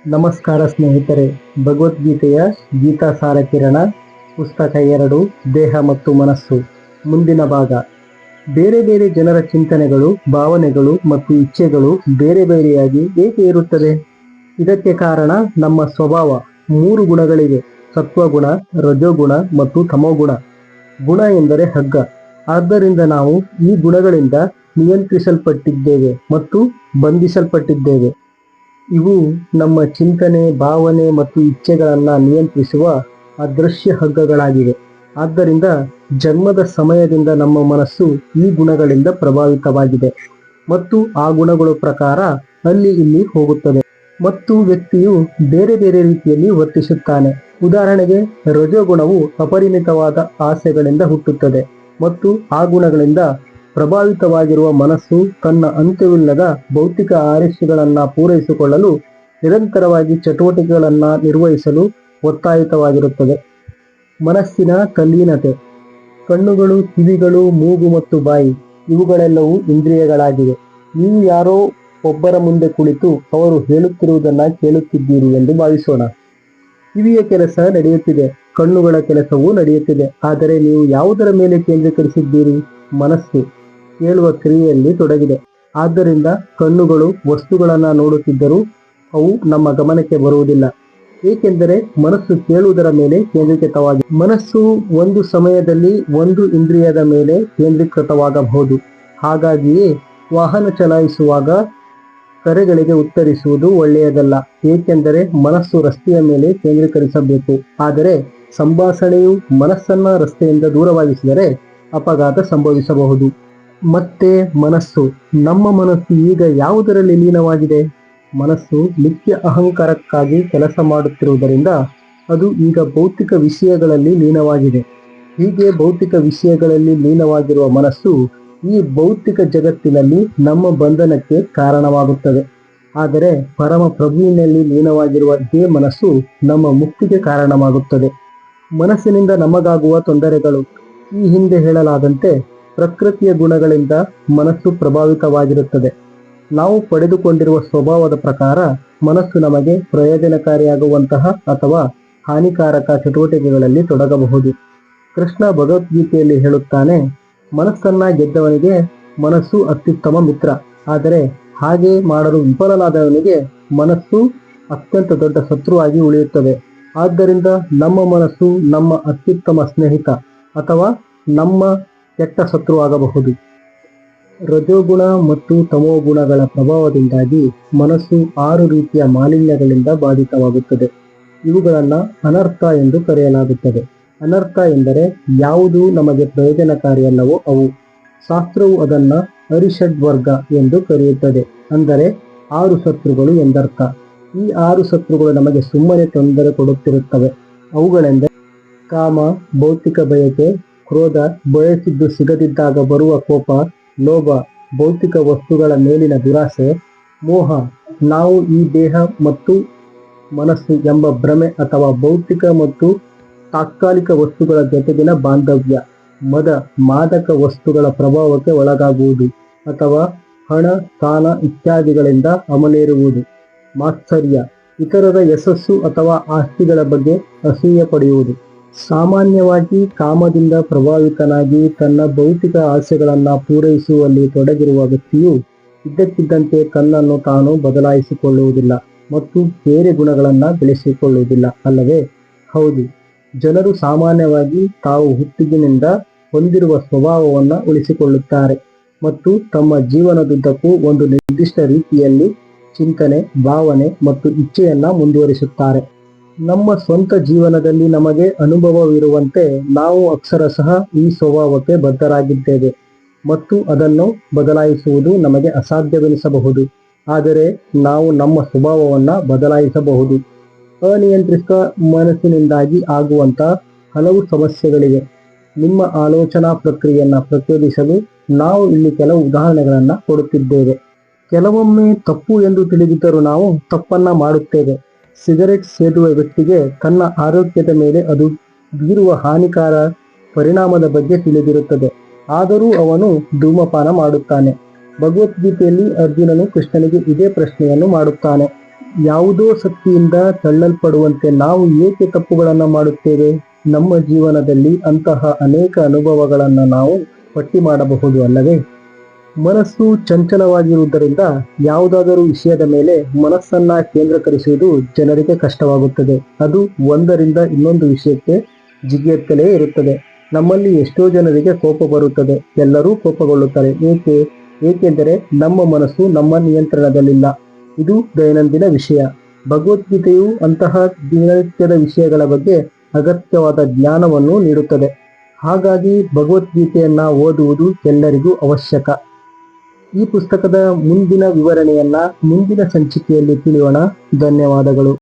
ನಮಸ್ಕಾರ ಸ್ನೇಹಿತರೆ. ಭಗವದ್ಗೀತೆಯ ಗೀತಾ ಸಾರ ಕಿರಣ ಪುಸ್ತಕ 2 ದೇಹ ಮತ್ತು ಮನಸ್ಸು ಮುಂದಿನ ಭಾಗ. ಬೇರೆ ಬೇರೆ ಜನರ ಚಿಂತನೆಗಳು, ಭಾವನೆಗಳು ಮತ್ತು ಇಚ್ಛೆಗಳು ಬೇರೆ ಬೇರೆಯಾಗಿ ಏಕೆ ಇರುತ್ತದೆ? ಇದಕ್ಕೆ ಕಾರಣ ನಮ್ಮ ಸ್ವಭಾವ. 3 ಗುಣಗಳಿವೆ: ಸತ್ವಗುಣ, ರಜೋಗುಣ ಮತ್ತು ತಮೋಗುಣ. ಗುಣ ಎಂದರೆ ಹಗ್ಗ. ಆದ್ದರಿಂದ ನಾವು ಈ ಗುಣಗಳಿಂದ ನಿಯಂತ್ರಿಸಲ್ಪಟ್ಟಿದ್ದೇವೆ ಮತ್ತು ಬಂಧಿಸಲ್ಪಟ್ಟಿದ್ದೇವೆ. ಇವು ನಮ್ಮ ಚಿಂತನೆ, ಭಾವನೆ ಮತ್ತು ಇಚ್ಛೆಗಳನ್ನು ನಿಯಂತ್ರಿಸುವ ಅದೃಶ್ಯ ಹಗ್ಗಗಳಾಗಿವೆ. ಆದ್ದರಿಂದ ಜನ್ಮದ ಸಮಯದಿಂದ ನಮ್ಮ ಮನಸ್ಸು ಈ ಗುಣಗಳಿಂದ ಪ್ರಭಾವಿತವಾಗಿದೆ ಮತ್ತು ಆ ಗುಣಗಳ ಪ್ರಕಾರ ಅಲ್ಲಿ ಇಲ್ಲಿ ಹೋಗುತ್ತದೆ ಮತ್ತು ವ್ಯಕ್ತಿಯು ಬೇರೆ ಬೇರೆ ರೀತಿಯಲ್ಲಿ ವರ್ತಿಸುತ್ತಾನೆ. ಉದಾಹರಣೆಗೆ, ರಜೋಗುಣವು ಅಪರಿಮಿತವಾದ ಆಸೆಗಳಿಂದ ಹುಟ್ಟುತ್ತದೆ ಮತ್ತು ಆ ಗುಣಗಳಿಂದ ಪ್ರಭಾವಿತವಾಗಿರುವ ಮನಸ್ಸು ತನ್ನ ಅಂತ್ಯವಿಲ್ಲದ ಭೌತಿಕ ಆರೈಕೆಗಳನ್ನು ಪೂರೈಸಿಕೊಳ್ಳಲು ನಿರಂತರವಾಗಿ ಚಟುವಟಿಕೆಗಳನ್ನು ನಿರ್ವಹಿಸಲು ಒತ್ತಾಯಿತವಾಗಿರುತ್ತದೆ. ಮನಸ್ಸಿನ ತಲ್ಲೀನತೆ. ಕಣ್ಣುಗಳು, ಕಿವಿಗಳು, ಮೂಗು ಮತ್ತು ಬಾಯಿ ಇವುಗಳೆಲ್ಲವೂ ಇಂದ್ರಿಯಗಳಾಗಿವೆ. ನೀವು ಯಾರೋ ಒಬ್ಬರ ಮುಂದೆ ಕುಳಿತು ಅವರು ಹೇಳುತ್ತಿರುವುದನ್ನು ಕೇಳುತ್ತಿದ್ದೀರಿ ಎಂದು ಭಾವಿಸೋಣ. ಕಿವಿಯ ಕೆಲಸ ನಡೆಯುತ್ತಿದೆ, ಕಣ್ಣುಗಳ ಕೆಲಸವೂ ನಡೆಯುತ್ತಿದೆ. ಆದರೆ ನೀವು ಯಾವುದರ ಮೇಲೆ ಕೇಂದ್ರೀಕರಿಸಿದ್ದೀರಿ? ಮನಸ್ಸು ಕೇಳುವ ಕ್ರಿಯೆಯಲ್ಲಿ ತೊಡಗಿದೆ. ಆದ್ದರಿಂದ ಕಣ್ಣುಗಳು ವಸ್ತುಗಳನ್ನು ನೋಡುತ್ತಿದ್ದರೂ ಅವು ನಮ್ಮ ಗಮನಕ್ಕೆ ಬರುವುದಿಲ್ಲ, ಏಕೆಂದರೆ ಮನಸ್ಸು ಕೇಳುವುದರ ಮೇಲೆ ಕೇಂದ್ರೀಕೃತವಾಗಿದೆ. ಮನಸ್ಸು ಒಂದು ಸಮಯದಲ್ಲಿ ಒಂದು ಇಂದ್ರಿಯದ ಮೇಲೆ ಕೇಂದ್ರೀಕೃತವಾಗಬಹುದು. ಹಾಗಾಗಿಯೇ ವಾಹನ ಚಲಾಯಿಸುವಾಗ ಕರೆಗಳಿಗೆ ಉತ್ತರಿಸುವುದು ಒಳ್ಳೆಯದಲ್ಲ, ಏಕೆಂದರೆ ಮನಸ್ಸು ರಸ್ತೆಯ ಮೇಲೆ ಕೇಂದ್ರೀಕರಿಸಬೇಕು. ಆದರೆ ಸಂಭಾಷಣೆಯು ಮನಸ್ಸನ್ನು ರಸ್ತೆಯಿಂದ ದೂರವಾಗಿಸಿದರೆ ಅಪಘಾತ ಸಂಭವಿಸಬಹುದು. ಮತ್ತೆ ಮನಸ್ಸು. ನಮ್ಮ ಮನಸ್ಸು ಈಗ ಯಾವುದರಲ್ಲಿ ಲೀನವಾಗಿದೆ? ಮನಸ್ಸು ನಿತ್ಯ ಅಹಂಕಾರಕ್ಕಾಗಿ ಕೆಲಸ ಮಾಡುತ್ತಿರುವುದರಿಂದ ಅದು ಈಗ ಭೌತಿಕ ವಿಷಯಗಳಲ್ಲಿ ಲೀನವಾಗಿದೆ. ಹೀಗೆ ಭೌತಿಕ ವಿಷಯಗಳಲ್ಲಿ ಲೀನವಾಗಿರುವ ಮನಸ್ಸು ಈ ಭೌತಿಕ ಜಗತ್ತಿನಲ್ಲಿ ನಮ್ಮ ಬಂಧನಕ್ಕೆ ಕಾರಣವಾಗುತ್ತದೆ. ಆದರೆ ಪರಮ ಪ್ರಭುವಿನಲ್ಲಿ ಲೀನವಾಗಿರುವ ಇದೇ ಮನಸ್ಸು ನಮ್ಮ ಮುಕ್ತಿಗೆ ಕಾರಣವಾಗುತ್ತದೆ. ಮನಸ್ಸಿನಿಂದ ನಮಗಾಗುವ ತೊಂದರೆಗಳು. ಈ ಹಿಂದೆ ಹೇಳಲಾದಂತೆ ಪ್ರಕೃತಿಯ ಗುಣಗಳಿಂದ ಮನಸ್ಸು ಪ್ರಭಾವಿತವಾಗಿರುತ್ತದೆ. ನಾವು ಪಡೆದುಕೊಂಡಿರುವ ಸ್ವಭಾವದ ಪ್ರಕಾರ ಮನಸ್ಸು ನಮಗೆ ಪ್ರಯೋಜನಕಾರಿಯಾಗುವಂತಹ ಅಥವಾ ಹಾನಿಕಾರಕ ಚಟುವಟಿಕೆಗಳಲ್ಲಿ ತೊಡಗಬಹುದು. ಕೃಷ್ಣ ಭಗವದ್ಗೀತೆಯಲ್ಲಿ ಹೇಳುತ್ತಾನೆ, ಮನಸ್ಸನ್ನ ಗೆದ್ದವನಿಗೆ ಮನಸ್ಸು ಅತ್ಯುತ್ತಮ ಮಿತ್ರ, ಆದರೆ ಹಾಗೆ ಮಾಡಲು ವಿಫಲನಾದವನಿಗೆ ಮನಸ್ಸು ಅತ್ಯಂತ ದೊಡ್ಡ ಶತ್ರುವಾಗಿ ಉಳಿಯುತ್ತದೆ. ಆದ್ದರಿಂದ ನಮ್ಮ ಮನಸ್ಸು ನಮ್ಮ ಅತ್ಯುತ್ತಮ ಸ್ನೇಹಿತ ಅಥವಾ ನಮ್ಮ ಕೆಟ್ಟ ಶತ್ರುವಾಗಬಹುದು. ರಜೋಗುಣ ಮತ್ತು ತಮೋಗುಣಗಳ ಪ್ರಭಾವದಿಂದಾಗಿ ಮನಸ್ಸು 6 ರೀತಿಯ ಮಾಲಿನ್ಯಗಳಿಂದ ಬಾಧಿತವಾಗುತ್ತದೆ. ಇವುಗಳನ್ನು ಅನರ್ಥ ಎಂದು ಕರೆಯಲಾಗುತ್ತದೆ. ಅನರ್ಥ ಎಂದರೆ ಯಾವುದು ನಮಗೆ ಪ್ರಯೋಜನಕಾರಿಯಲ್ಲವೋ ಅವು. ಶಾಸ್ತ್ರವು ಅದನ್ನು ಅರಿಷಡ್ವರ್ಗ ಎಂದು ಕರೆಯುತ್ತದೆ, ಅಂದರೆ 6 ಶತ್ರುಗಳು ಎಂದರ್ಥ. ಈ 6 ಶತ್ರುಗಳು ನಮಗೆ ಸುಮ್ಮನೆ ತೊಂದರೆ ಕೊಡುತ್ತಿರುತ್ತವೆ. ಅವುಗಳೆಂದರೆ ಕಾಮ, ಭೌತಿಕ ಬಯಕೆ; ಕ್ರೋಧ, ಬಯಸಿದ್ದು ಸಿಗದಿದ್ದಾಗ ಬರುವ ಕೋಪ; ಲೋಭ, ಭೌತಿಕ ವಸ್ತುಗಳ ಮೇಲಿನ ದುರಾಸೆ; ಮೋಹ, ನಾವು ಈ ದೇಹ ಮತ್ತು ಮನಸ್ಸು ಎಂಬ ಭ್ರಮೆ ಅಥವಾ ಭೌತಿಕ ಮತ್ತು ತಾತ್ಕಾಲಿಕ ವಸ್ತುಗಳ ಜೊತೆಗಿನ ಬಾಂಧವ್ಯ; ಮದ, ಮಾದಕ ವಸ್ತುಗಳ ಪ್ರಭಾವಕ್ಕೆ ಒಳಗಾಗುವುದು ಅಥವಾ ಹಣ, ಸ್ಥಾನ ಇತ್ಯಾದಿಗಳಿಂದ ಅಮಲೇರುವುದು; ಮಾತ್ಸರ್ಯ, ಇತರರ ಯಶಸ್ಸು ಅಥವಾ ಆಸ್ತಿಗಳ ಬಗ್ಗೆ ಅಸೂಯೆ ಪಡೆಯುವುದು. ಸಾಮಾನ್ಯವಾಗಿ ಕಾಮದಿಂದ ಪ್ರಭಾವಿತನಾಗಿ ತನ್ನ ಭೌತಿಕ ಆಸೆಗಳನ್ನು ಪೂರೈಸುವಲ್ಲಿ ತೊಡಗಿರುವ ವ್ಯಕ್ತಿಯು ಇದ್ದಕ್ಕಿದ್ದಂತೆ ತನ್ನನ್ನು ತಾನು ಬದಲಾಯಿಸಿಕೊಳ್ಳುವುದಿಲ್ಲ ಮತ್ತು ಬೇರೆ ಗುಣಗಳನ್ನು ಬೆಳೆಸಿಕೊಳ್ಳುವುದಿಲ್ಲ, ಅಲ್ಲವೇ? ಹೌದು. ಜನರು ಸಾಮಾನ್ಯವಾಗಿ ತಾವು ಹುಟ್ಟಿನಿಂದ ಹೊಂದಿರುವ ಸ್ವಭಾವವನ್ನು ಉಳಿಸಿಕೊಳ್ಳುತ್ತಾರೆ ಮತ್ತು ತಮ್ಮ ಜೀವನದುದ್ದಕ್ಕೂ ಒಂದು ನಿರ್ದಿಷ್ಟ ರೀತಿಯಲ್ಲಿ ಚಿಂತನೆ, ಭಾವನೆ ಮತ್ತು ಇಚ್ಛೆಯನ್ನು ಮುಂದುವರಿಸುತ್ತಾರೆ. ನಮ್ಮ ಸ್ವಂತ ಜೀವನದಲ್ಲಿ ನಮಗೆ ಅನುಭವವಿರುವಂತೆ ನಾವು ಅಕ್ಷರಶಃ ಈ ಸ್ವಭಾವಕ್ಕೆ ಬದ್ಧರಾಗಿದ್ದೇವೆ ಮತ್ತು ಅದನ್ನು ಬದಲಾಯಿಸುವುದು ನಮಗೆ ಅಸಾಧ್ಯವೆನಿಸಬಹುದು. ಆದರೆ ನಾವು ನಮ್ಮ ಸ್ವಭಾವವನ್ನು ಬದಲಾಯಿಸಬಹುದು. ಅನಿಯಂತ್ರಿತ ಮನಸ್ಸಿನಿಂದಾಗಿ ಆಗುವಂಥ ಹಲವು ಸಮಸ್ಯೆಗಳಿವೆ. ನಿಮ್ಮ ಆಲೋಚನಾ ಪ್ರಕ್ರಿಯೆಯನ್ನು ಪ್ರಚೋದಿಸಲು ನಾವು ಇಲ್ಲಿ ಕೆಲವು ಉದಾಹರಣೆಗಳನ್ನು ಕೊಡುತ್ತಿದ್ದೇವೆ. ಕೆಲವೊಮ್ಮೆ ತಪ್ಪು ಎಂದು ತಿಳಿದಿದ್ದರೂ ನಾವು ತಪ್ಪನ್ನು ಮಾಡುತ್ತೇವೆ. ಸಿಗರೆಟ್ ಸೇದುವ ವ್ಯಕ್ತಿಗೆ ತನ್ನ ಆರೋಗ್ಯದ ಮೇಲೆ ಅದು ಬೀರುವ ಹಾನಿಕಾರ ಪರಿಣಾಮದ ಬಗ್ಗೆ ತಿಳಿದಿರುತ್ತದೆ, ಆದರೂ ಅವನು ಧೂಮಪಾನ ಮಾಡುತ್ತಾನೆ. ಭಗವದ್ಗೀತೆಯಲ್ಲಿ ಅರ್ಜುನನು ಕೃಷ್ಣನಿಗೆ ಇದೇ ಪ್ರಶ್ನೆಯನ್ನು ಮಾಡುತ್ತಾನೆ. ಯಾವುದೋ ಶಕ್ತಿಯಿಂದ ತಳ್ಳಲ್ಪಡುವಂತೆ ನಾವು ಏಕೆ ತಪ್ಪುಗಳನ್ನು ಮಾಡುತ್ತೇವೆ? ನಮ್ಮ ಜೀವನದಲ್ಲಿ ಅಂತಹ ಅನೇಕ ಅನುಭವಗಳನ್ನು ನಾವು ಪಟ್ಟಿ ಮಾಡಬಹುದು ಅಲ್ಲವೇ? ಮನಸ್ಸು ಚಂಚಲವಾಗಿರುವುದರಿಂದ ಯಾವುದಾದರೂ ವಿಷಯದ ಮೇಲೆ ಮನಸ್ಸನ್ನ ಕೇಂದ್ರೀಕರಿಸುವುದು ಜನರಿಗೆ ಕಷ್ಟವಾಗುತ್ತದೆ. ಅದು ಒಂದರಿಂದ ಇನ್ನೊಂದು ವಿಷಯಕ್ಕೆ ಜಿಗಿಯುತ್ತಲೇ ಇರುತ್ತದೆ. ನಮ್ಮಲ್ಲಿ ಎಷ್ಟೋ ಜನರಿಗೆ ಕೋಪ ಬರುತ್ತದೆ. ಎಲ್ಲರೂ ಕೋಪಗೊಳ್ಳುತ್ತಾರೆ. ಏಕೆಂದರೆ ನಮ್ಮ ಮನಸ್ಸು ನಮ್ಮ ನಿಯಂತ್ರಣದಲ್ಲಿಲ್ಲ. ಇದು ದೈನಂದಿನ ವಿಷಯ. ಭಗವದ್ಗೀತೆಯು ಅಂತಹ ದಿನನಿತ್ಯದ ವಿಷಯಗಳ ಬಗ್ಗೆ ಅಗತ್ಯವಾದ ಜ್ಞಾನವನ್ನು ನೀಡುತ್ತದೆ. ಹಾಗಾಗಿ ಭಗವದ್ಗೀತೆಯನ್ನ ಓದುವುದು ಎಲ್ಲರಿಗೂ ಅವಶ್ಯಕ. ಈ ಪುಸ್ತಕದ ಮುಂದಿನ ವಿವರಣೆಯನ್ನ ಮುಂದಿನ ಸಂಚಿಕೆಯಲ್ಲಿ ತಿಳಿಯೋಣ. ಧನ್ಯವಾದಗಳು.